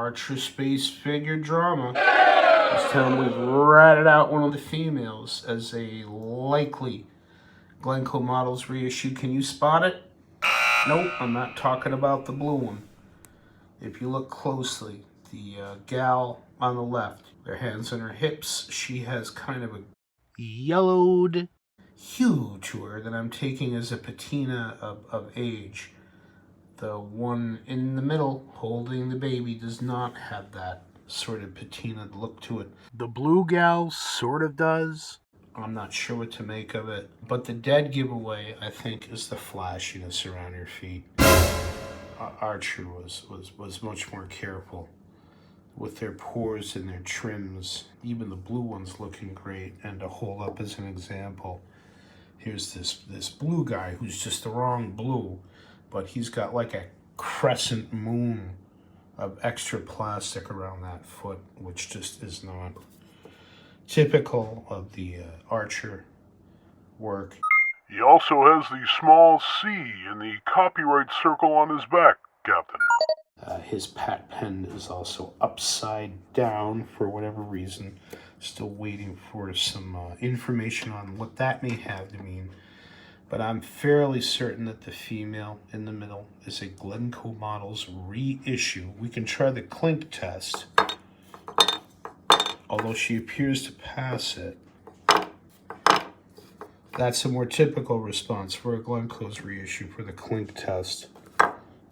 Archer Space figure drama. This time we've ratted out one of the females as a likely Glencoe Models reissue. Can you spot it? Nope, I'm not talking about the blue one. If you look closely, the gal on the left, their hands on her hips, she has kind of a yellowed hue to her that I'm taking as a patina of age. The one in the middle holding the baby does not have that sort of patina look to it. The blue gal sort of does. I'm not sure what to make of it. But the dead giveaway, I think, is the flashiness around her feet. Archer was much more careful with their pores and their trims. Even the blue one's looking great. And to hold up as an example, here's this blue guy who's just the wrong blue, but he's got like a crescent moon of extra plastic around that foot, which just is not typical of the Archer work. He also has the small C in the copyright circle on his back, Captain. His pat pen is also upside down for whatever reason. Still waiting for some information on what that may have to mean. But I'm fairly certain that the female in the middle is a Glencoe Models reissue. We can try the Clink Test, although she appears to pass it. That's a more typical response for a Glencoe's reissue for the Clink Test.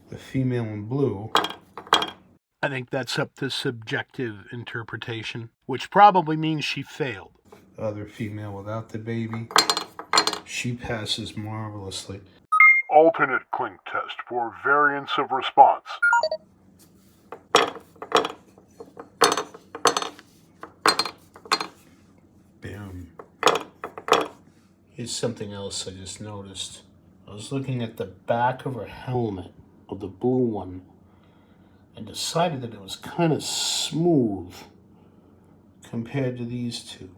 The female in blue, I think that's up to subjective interpretation, which probably means she failed. The other female without the baby, she passes marvelously. Alternate Clink Test for variance of response. Boom. Here's something else I just noticed. I was looking at the back of her helmet, of the blue one, and decided that it was kind of smooth compared to these two.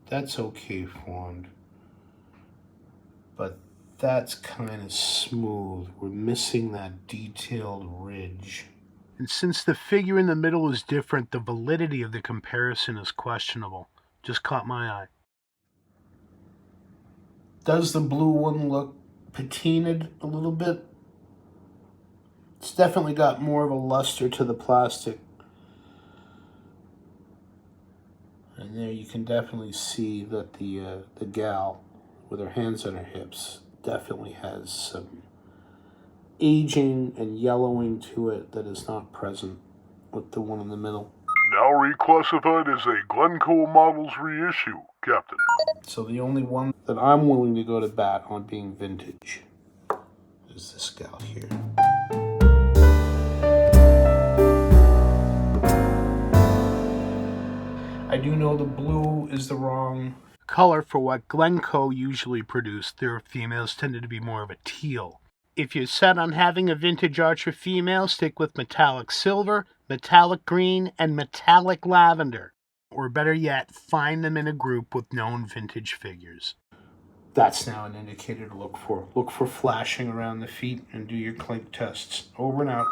That's okay, Fond, but that's kind of smooth. We're missing that detailed ridge. And since the figure in the middle is different, the validity of the comparison is questionable. Just caught my eye. Does the blue one look patinaed a little bit? It's definitely got more of a luster to the plastic. And there you can definitely see that the gal with her hands on her hips definitely has some aging and yellowing to it that is not present with the one in the middle. Now reclassified as a Glencoe Models reissue, Captain. So the only one that I'm willing to go to bat on being vintage is this gal here. I do know the blue is the wrong color for what Glencoe usually produced. Their females tended to be more of a teal. If you're set on having a vintage Archer female, stick with metallic silver, metallic green, and metallic lavender. Or better yet, find them in a group with known vintage figures. That's now an indicator to look for. Look for flashing around the feet and do your Clink tests. Over and out.